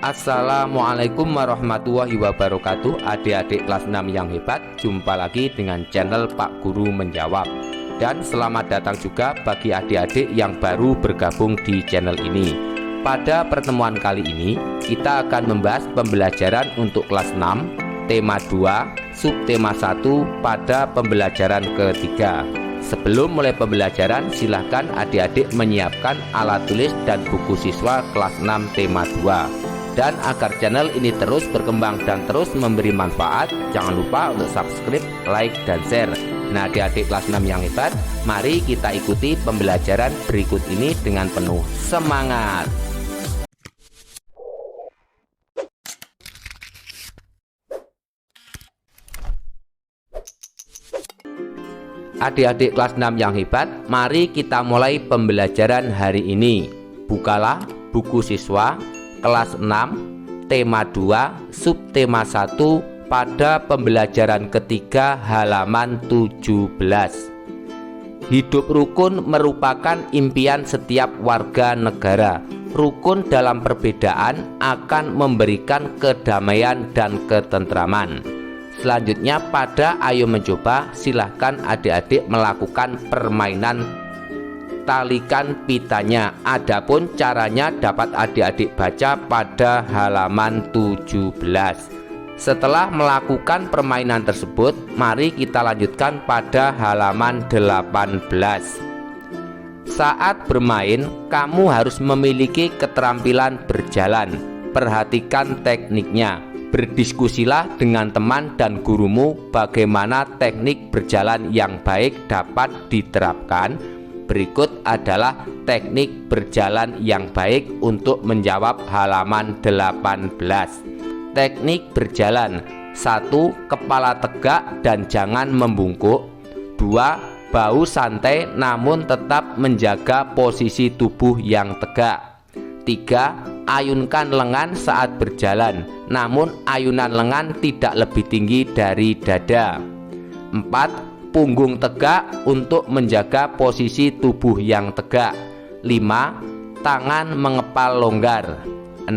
Assalamualaikum warahmatullahi wabarakatuh. Adik-adik kelas 6 yang hebat, jumpa lagi dengan channel Pak Guru Menjawab. Dan selamat datang juga bagi adik-adik yang baru bergabung di channel ini. Pada pertemuan kali ini kita akan membahas pembelajaran untuk kelas 6, tema 2, subtema 1 pada pembelajaran ketiga. Sebelum mulai pembelajaran, silahkan adik-adik menyiapkan alat tulis dan buku siswa kelas 6 tema 2. Dan agar channel ini terus berkembang dan terus memberi manfaat, jangan lupa untuk subscribe, like, dan share. Nah, adik-adik kelas 6 yang hebat, mari kita ikuti pembelajaran berikut ini dengan penuh semangat. Adik-adik kelas 6 yang hebat, mari kita mulai pembelajaran hari ini. Bukalah buku siswa kelas 6, tema 2, subtema 1 pada pembelajaran ketiga halaman 17. Hidup rukun merupakan impian setiap warga negara. Rukun dalam perbedaan akan memberikan kedamaian dan ketentraman. Selanjutnya pada Ayo Mencoba, silahkan adik-adik melakukan permainan talikan pitanya. Adapun caranya dapat adik-adik baca pada halaman 17. Setelah melakukan permainan tersebut, mari kita lanjutkan pada halaman 18. Saat bermain, kamu harus memiliki keterampilan berjalan. Perhatikan tekniknya. Berdiskusilah dengan teman dan gurumu bagaimana teknik berjalan yang baik dapat diterapkan. Berikut adalah teknik berjalan yang baik untuk menjawab halaman 18. Teknik berjalan: 1. Kepala tegak dan jangan membungkuk. 2. Bahu santai namun tetap menjaga posisi tubuh yang tegak. 3. Ayunkan lengan saat berjalan, namun ayunan lengan tidak lebih tinggi dari dada. 4. Punggung tegak untuk menjaga posisi tubuh yang tegak. 5. Tangan mengepal longgar. 6.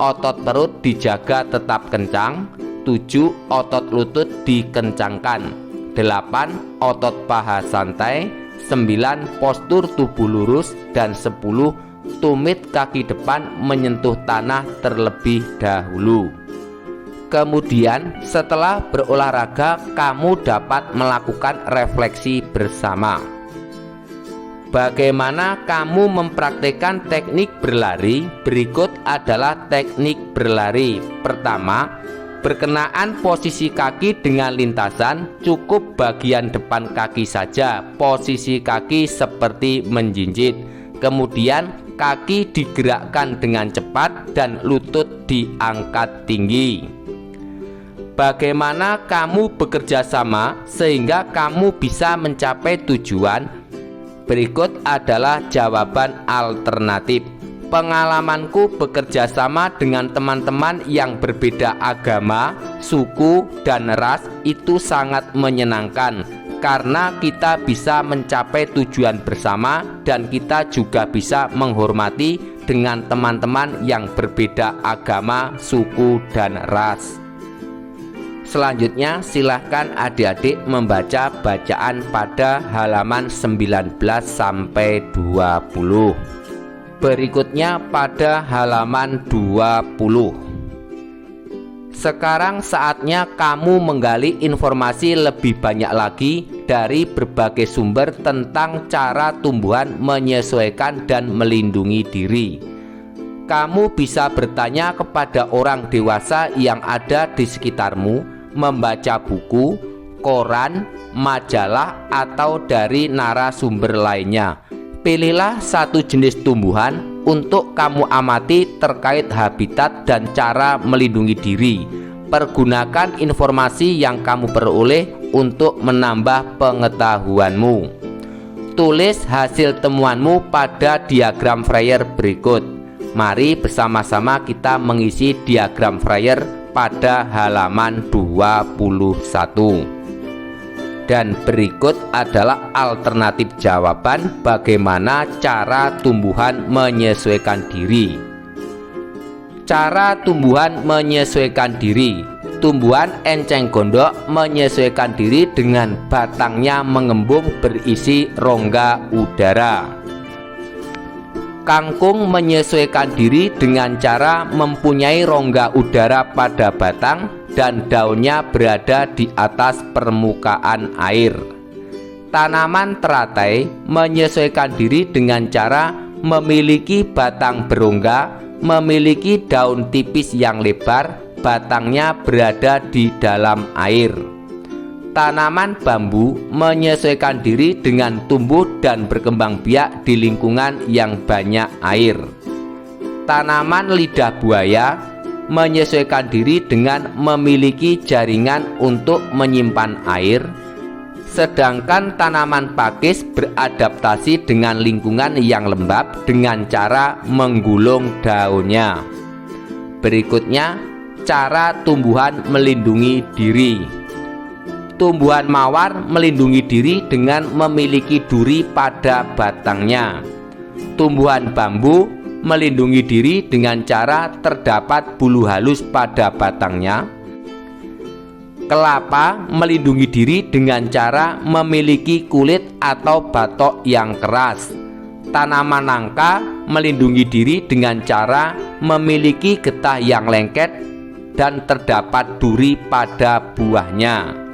Otot perut dijaga tetap kencang. 7. Otot lutut dikencangkan. 8. Otot paha santai. 9. Postur tubuh lurus. Dan 10. Tumit kaki depan menyentuh tanah terlebih dahulu. Kemudian setelah berolahraga, kamu dapat melakukan refleksi bersama. Bagaimana kamu mempraktikkan teknik berlari? Berikut adalah teknik berlari. Pertama, berkenaan posisi kaki dengan lintasan, cukup bagian depan kaki saja. Posisi kaki seperti menjinjit. Kemudian kaki digerakkan dengan cepat dan lutut diangkat tinggi. Bagaimana kamu bekerja sama sehingga kamu bisa mencapai tujuan? Berikut adalah jawaban alternatif. Pengalamanku bekerja sama dengan teman-teman yang berbeda agama, suku, dan ras itu sangat menyenangkan karena kita bisa mencapai tujuan bersama dan kita juga bisa menghormati dengan teman-teman yang berbeda agama, suku, dan ras. Selanjutnya silahkan adik-adik membaca bacaan pada halaman 19 sampai 20. Berikutnya pada halaman 20. Sekarang saatnya kamu menggali informasi lebih banyak lagi dari berbagai sumber tentang cara tumbuhan menyesuaikan dan melindungi diri. Kamu bisa bertanya kepada orang dewasa yang ada di sekitarmu, membaca buku, koran, majalah, atau dari narasumber lainnya. Pilihlah satu jenis tumbuhan untuk kamu amati terkait habitat dan cara melindungi diri. Pergunakan informasi yang kamu peroleh untuk menambah pengetahuanmu. Tulis hasil temuanmu pada diagram Fryer berikut. Mari bersama-sama kita mengisi diagram Fryer pada halaman 21. Dan berikut adalah alternatif jawaban bagaimana cara tumbuhan menyesuaikan diri. Cara tumbuhan menyesuaikan diri. Tumbuhan enceng gondok menyesuaikan diri dengan batangnya mengembung berisi rongga udara. Kangkung menyesuaikan diri dengan cara mempunyai rongga udara pada batang dan daunnya berada di atas permukaan air. Tanaman teratai menyesuaikan diri dengan cara memiliki batang berongga, memiliki daun tipis yang lebar, batangnya berada di dalam air. Tanaman bambu menyesuaikan diri dengan tumbuh dan berkembang biak di lingkungan yang banyak air. Tanaman lidah buaya menyesuaikan diri dengan memiliki jaringan untuk menyimpan air, sedangkan tanaman pakis beradaptasi dengan lingkungan yang lembab dengan cara menggulung daunnya. Berikutnya, cara tumbuhan melindungi diri. Tumbuhan mawar melindungi diri dengan memiliki duri pada batangnya. Tumbuhan bambu melindungi diri dengan cara terdapat bulu halus pada batangnya. Kelapa melindungi diri dengan cara memiliki kulit atau batok yang keras. Tanaman nangka melindungi diri dengan cara memiliki getah yang lengket dan terdapat duri pada buahnya.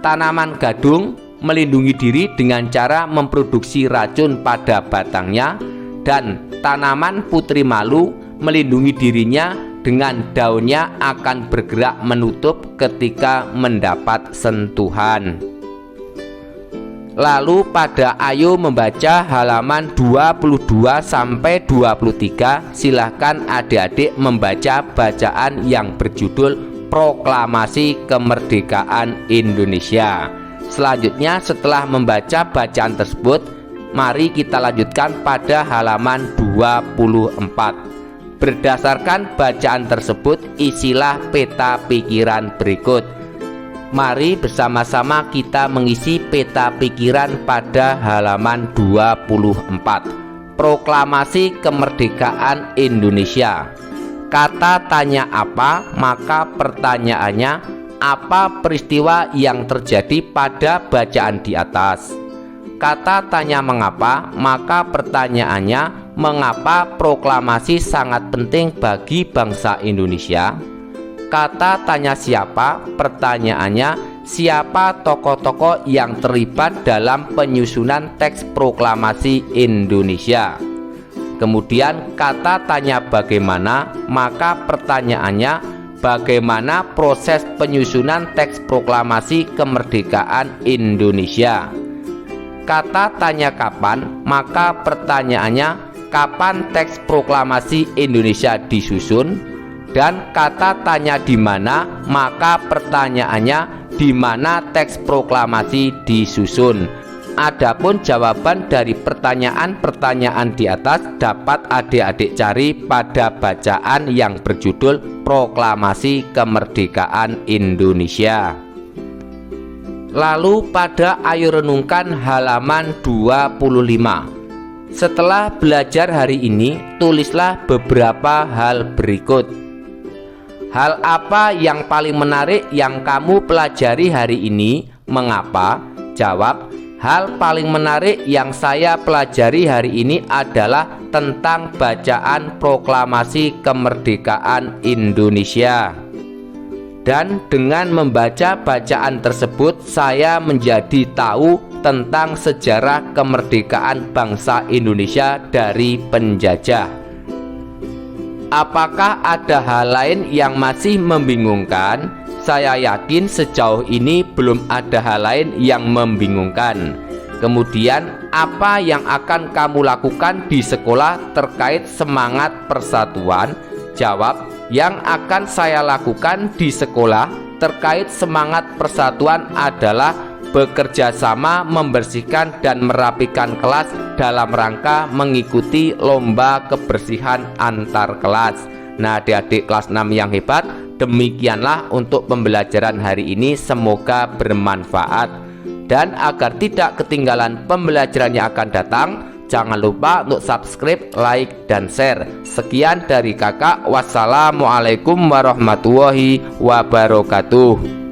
Tanaman gadung melindungi diri dengan cara memproduksi racun pada batangnya, dan tanaman putri malu melindungi dirinya dengan daunnya akan bergerak menutup ketika mendapat sentuhan. Lalu pada Ayo membaca halaman 22-23, silahkan adik-adik membaca bacaan yang berjudul Proklamasi Kemerdekaan Indonesia. Selanjutnya, setelah membaca bacaan tersebut, mari kita lanjutkan pada halaman 24. Berdasarkan bacaan tersebut, isilah peta pikiran berikut. Mari bersama-sama kita mengisi peta pikiran pada halaman 24. Proklamasi Kemerdekaan Indonesia. Kata tanya apa, maka pertanyaannya apa peristiwa yang terjadi pada bacaan di atas. Kata tanya mengapa, maka pertanyaannya mengapa proklamasi sangat penting bagi bangsa Indonesia. Kata tanya siapa, pertanyaannya siapa tokoh-tokoh yang terlibat dalam penyusunan teks proklamasi Indonesia. Kemudian kata tanya bagaimana, maka pertanyaannya bagaimana proses penyusunan teks proklamasi kemerdekaan Indonesia. Kata tanya kapan, maka pertanyaannya kapan teks proklamasi Indonesia disusun. Dan kata tanya di mana, maka pertanyaannya di mana teks proklamasi disusun. Adapun jawaban dari pertanyaan-pertanyaan di atas dapat adik-adik cari pada bacaan yang berjudul Proklamasi Kemerdekaan Indonesia. Lalu pada Ayo renungkan halaman 25. Setelah belajar hari ini, tulislah beberapa hal berikut. Hal apa yang paling menarik yang kamu pelajari hari ini? Mengapa? Jawab, hal paling menarik yang saya pelajari hari ini adalah tentang bacaan Proklamasi Kemerdekaan Indonesia. Dan dengan membaca bacaan tersebut, saya menjadi tahu tentang sejarah kemerdekaan bangsa Indonesia dari penjajah. Apakah ada hal lain yang masih membingungkan? Saya yakin sejauh ini belum ada hal lain yang membingungkan. Kemudian, apa yang akan kamu lakukan di sekolah terkait semangat persatuan? Jawab, yang akan saya lakukan di sekolah terkait semangat persatuan adalah bekerja sama membersihkan dan merapikan kelas dalam rangka mengikuti lomba kebersihan antar kelas. Nah, adik-adik kelas 6 yang hebat, demikianlah untuk pembelajaran hari ini, semoga bermanfaat. Dan agar tidak ketinggalan pembelajaran yang akan datang, Jangan lupa untuk subscribe, like, dan share. Sekian dari kakak. Wassalamualaikum warahmatullahi wabarakatuh.